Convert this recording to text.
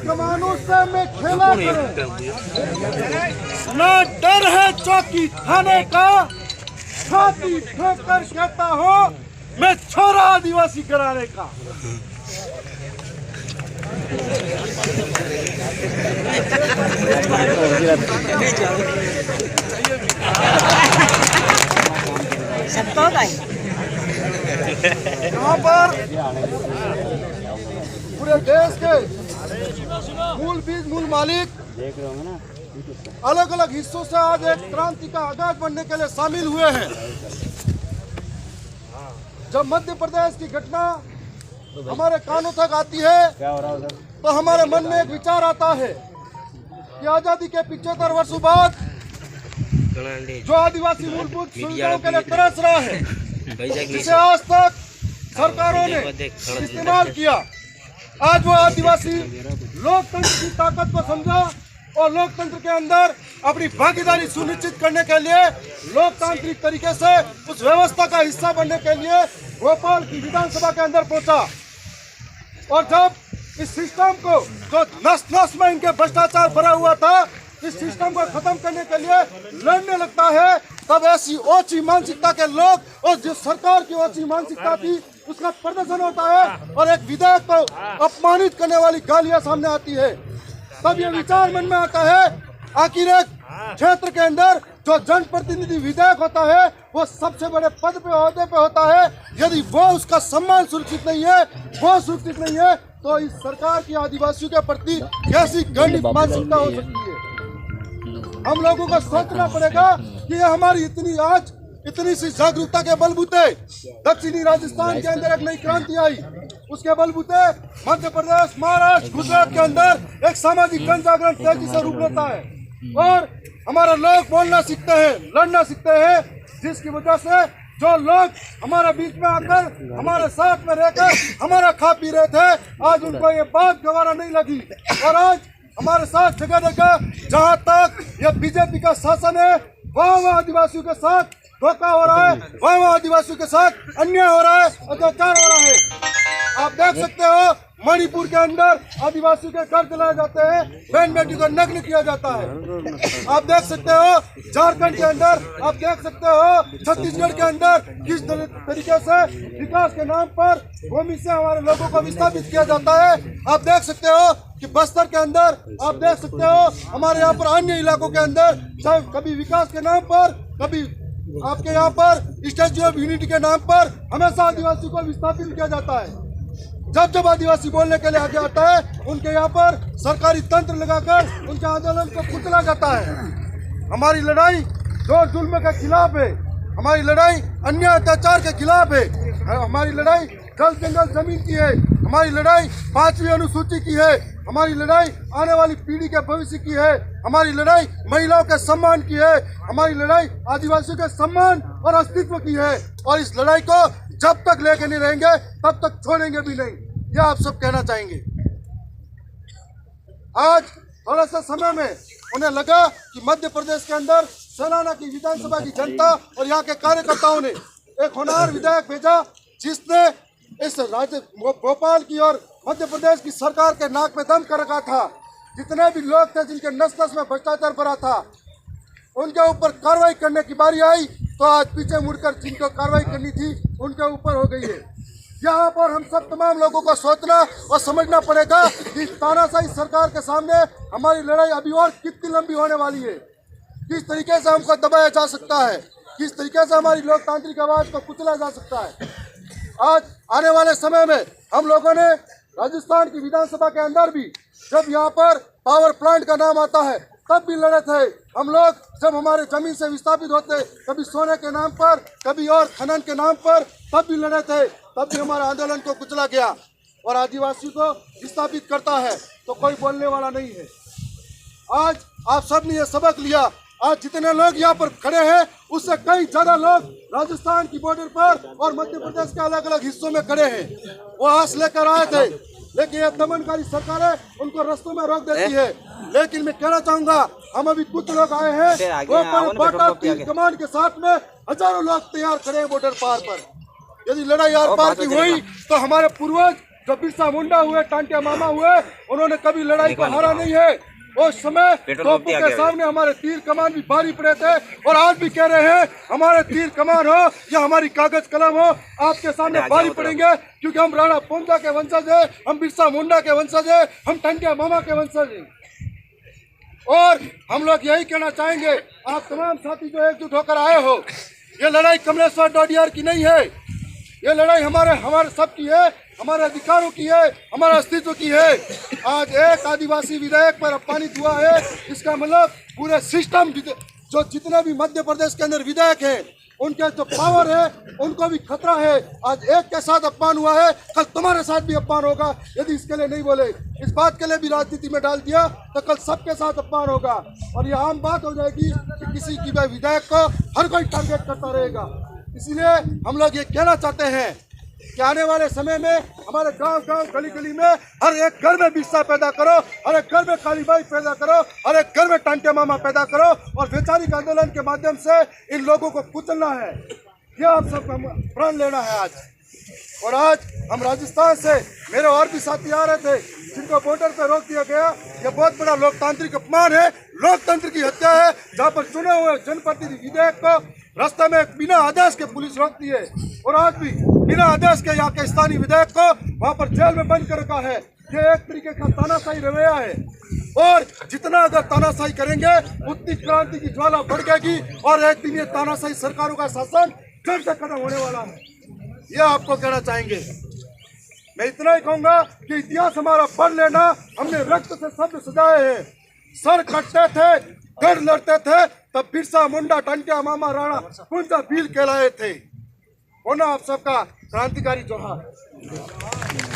कमानों से मैं खेला करूं, न डर है चौकी थाने का, छाती ठोक कर कहता हूं मैं छोरा आदिवासी कराने का। यहाँ पर पूरे देश के मूल बीज मूल मालिक अलग अलग हिस्सों से आज एक क्रांति का आगाज बनने के लिए शामिल हुए हैं। जब मध्य प्रदेश की घटना हमारे कानों तक आती है तो हमारे मन में एक विचार आता है कि आजादी के 75 वर्षों बाद जो आदिवासी मूलभूत सुविधाओं के लिए तरस रहा है, जिसे आज तक सरकारों ने इस्तेमाल किया, आज वो आदिवासी लोकतंत्र की ताकत को समझा और लोकतंत्र के अंदर अपनी भागीदारी सुनिश्चित करने के लिए लोकतांत्रिक तरीके से उस व्यवस्था का हिस्सा बनने के लिए भोपाल की विधानसभा के अंदर पहुंचा। और जब इस सिस्टम को जो नस नस में इनके भ्रष्टाचार भरा हुआ था, इस सिस्टम को खत्म करने के लिए लड़ने लगता है, तब ऐसी ओछी मानसिकता के लोग और जो सरकार की ओछी मानसिकता थी उसका प्रदर्शन होता है और एक विधायक को अपमानित करने वाली गालियां सामने आती है। तब ये विचार मन में आता है, आखिर एक क्षेत्र के अंदर जो जनप्रतिनिधि विधायक होता है वो सबसे बड़े पद पे ओहदे पे होता है, यदि वो उसका सम्मान सुरक्षित नहीं है, वो सुरक्षित नहीं है, तो इस सरकार की आदिवासियों के प्रति कैसी घृणित मानसिकता हो सकती है। हम लोगों को सोचना पड़ेगा कि ये हमारी इतनी सी जागरूकता के बलबूते दक्षिणी राजस्थान के अंदर एक नई क्रांति आई, उसके बलबूते मध्य प्रदेश, महाराष्ट्र, गुजरात के अंदर एक सामाजिक जन जागरण तेजी से रूप लेता है और हमारे लोग बोलना सीखते हैं, लड़ना सीखते हैं, जिसकी वजह से जो लोग हमारे बीच में आकर हमारे साथ में रहकर हमारा खा पी रहे थे, आज उनको ये बात गवारा नहीं लगी और आज हमारे साथ जगह जगह जहाँ तक ये बीजेपी का शासन है, वहाँ आदिवासियों के साथ धोखा हो रहा है, वहाँ आदिवासियों के साथ अन्याय हो रहा है, अत्याचार हो रहा है। आप देख सकते हो मणिपुर के अंदर आदिवासियों के घर जलाए जाते हैं, बहन बेटी को नग्न किया जाता है। आप देख सकते हो झारखंड के अंदर, आप देख सकते हो छत्तीसगढ़ के अंदर किस तरीके से विकास के नाम पर भूमि से हमारे लोगों को विस्थापित किया जाता है। आप देख सकते हो कि बस्तर के अंदर, आप देख सकते हो हमारे यहाँ पर अन्य इलाकों के अंदर कभी विकास के नाम पर, कभी आपके यहाँ पर स्टैच्यू ऑफ यूनिटी के नाम पर हमेशा आदिवासी को विस्थापित किया जाता है। जब जब आदिवासी बोलने के लिए आगे आता है, उनके यहाँ पर सरकारी तंत्र लगाकर उनके आंदोलन को कुचला जाता है। हमारी लड़ाई जो जुल्म के खिलाफ है, हमारी लड़ाई अन्य अत्याचार के खिलाफ है, हमारी लड़ाई जल जंगल जमीन की है, हमारी लड़ाई 5वीं अनुसूची की है, हमारी लड़ाई आने वाली पीढ़ी के भविष्य की है, हमारी लड़ाई महिलाओं के सम्मान की है, हमारी लड़ाई आदिवासियों के सम्मान और अस्तित्व की है। और इस लड़ाई को जब तक लेके नहीं रहेंगे तब तक छोड़ेंगे भी नहीं, यह आप सब कहना चाहेंगे। आज थोड़ा सा समय में उन्हें लगा कि मध्य प्रदेश के अंदर सलाना की विधानसभा की जनता और यहाँ के कार्यकर्ताओं ने एक होनहार विधायक भेजा, जिसने इस राज्य भोपाल की और मध्य प्रदेश की सरकार के नाक में दम कर रखा था। जितने भी लोग थे जिनके नस नस में भ्रष्टाचार भरा था, उनके ऊपर कार्रवाई करने की बारी आई तो आज पीछे मुड़कर जिनको कार्रवाई करनी थी उनके ऊपर हो गई है। यहाँ पर हम सब तमाम लोगों को सोचना और समझना पड़ेगा कि तानाशाही सरकार के सामने हमारी लड़ाई अभी और कितनी लंबी होने वाली है, किस तरीके से हमको दबाया जा सकता है, किस तरीके से हमारी लोकतांत्रिक आवाज को कुचला जा सकता है। आज आने वाले समय में हम लोगों ने राजस्थान की विधानसभा के अंदर भी जब यहाँ पर पावर प्लांट का नाम आता है तब भी लड़े थे हम लोग। जब हमारे जमीन से विस्थापित होते, कभी सोने के नाम पर, कभी और खनन के नाम पर, तब भी लड़े थे, तब भी हमारे आंदोलन को कुचला गया। और आदिवासी को विस्थापित करता है तो कोई बोलने वाला नहीं है। आज आप सब ने यह सबक लिया। आज जितने लोग यहाँ पर खड़े हैं उससे कई ज्यादा लोग राजस्थान की बॉर्डर पर और मध्य प्रदेश के अलग अलग हिस्सों में खड़े हैं। वो आस लेकर आए थे, लेकिन ये दमनकारी सरकारें उनको रास्तों में रोक देती है। लेकिन मैं कहना चाहूंगा, हम अभी कुछ लोग आए हैं बाटा तीर कमान के साथ में, हजारों लोग तैयार खड़े हैं बॉर्डर पार पर। यदि लड़ाई आर पार की हुई तो हमारे पूर्वज जो बिरसा मुंडा हुए, टांटिया मामा हुए, उन्होंने कभी लड़ाई को हारा नहीं है। उस समय तोपों के सामने हमारे तीर कमान भी भारी पड़े थे और आज भी कह रहे हैं हमारे तीर कमान हो या हमारी कागज कलम हो, आपके सामने भारी पड़ेंगे, क्योंकि हम राणा पोंजा के वंशज है, हम बिरसा मुंडा के वंशज है, हम टांटिया मामा के वंशज हैं। और हम लोग यही कहना चाहेंगे, आप तमाम साथी जो एकजुट होकर आए हो, ये लड़ाई कमलेश्वर डोडियार की नहीं है, ये लड़ाई हमारे सबकी है, हमारे अधिकारों की है, हमारे अस्तित्व की है। आज एक आदिवासी विधायक पर अपमानित हुआ है, इसका मतलब पूरे सिस्टम जो जितने भी मध्य प्रदेश के अंदर विधायक हैं, उनके जो पावर है उनको भी खतरा है। आज एक के साथ अपमान हुआ है, कल तुम्हारे साथ भी अपमान होगा यदि इसके लिए नहीं बोले, इस बात के लिए भी राजनीति में डाल दिया तो कल सबके साथ अपमान होगा और ये आम बात हो जाएगी कि किसी की भी विधायक को हर कोई टारगेट करता रहेगा। इसलिए हम लोग ये कहना चाहते हैं कि आने वाले समय में हमारे गांव-गांव, गली-गली में हर एक घर में बिरसा पैदा करो, हर एक घर में कालीबाई पैदा करो, हर एक घर में टांटिया मामा पैदा करो और वैचारिक आंदोलन के माध्यम से इन लोगों को कुचलना है। यह आप सबका प्रण लेना है आज। और आज हम राजस्थान से, मेरे और भी साथी आ रहे थे जिनको बॉर्डर पर रोक दिया गया, यह बहुत बड़ा लोकतांत्रिक अपमान है, लोकतंत्र की हत्या है, जहाँ पर चुने हुए जनप्रतिनिधि विधायक को रास्ते में बिना आदेश के पुलिस रोकती है और आज भी बिना आदेश के यहाँ के स्थानीय विधायक को वहाँ पर जेल में बंद कर रखा है। ये एक तरीके का तानाशाही रवैया है और जितना अगर तानाशाही करेंगे उतनी क्रांति की ज्वाला भड़केगी और एक दिन ये तानाशाही सरकारों का शासन जड़ से खत्म होने वाला है। ये आपको कहना चाहेंगे। मैं इतना ही कहूँगा कि इतिहास हमारा पढ़ लेना, हमने रक्त से शब्द सजाए हैं, सर कटते थे, घर लड़ते थे, तब बिरसा मुंडा, टांटिया मामा, राणा पोंजा भील कहलाए थे। होना आप सबका क्रांतिकारी जोहार।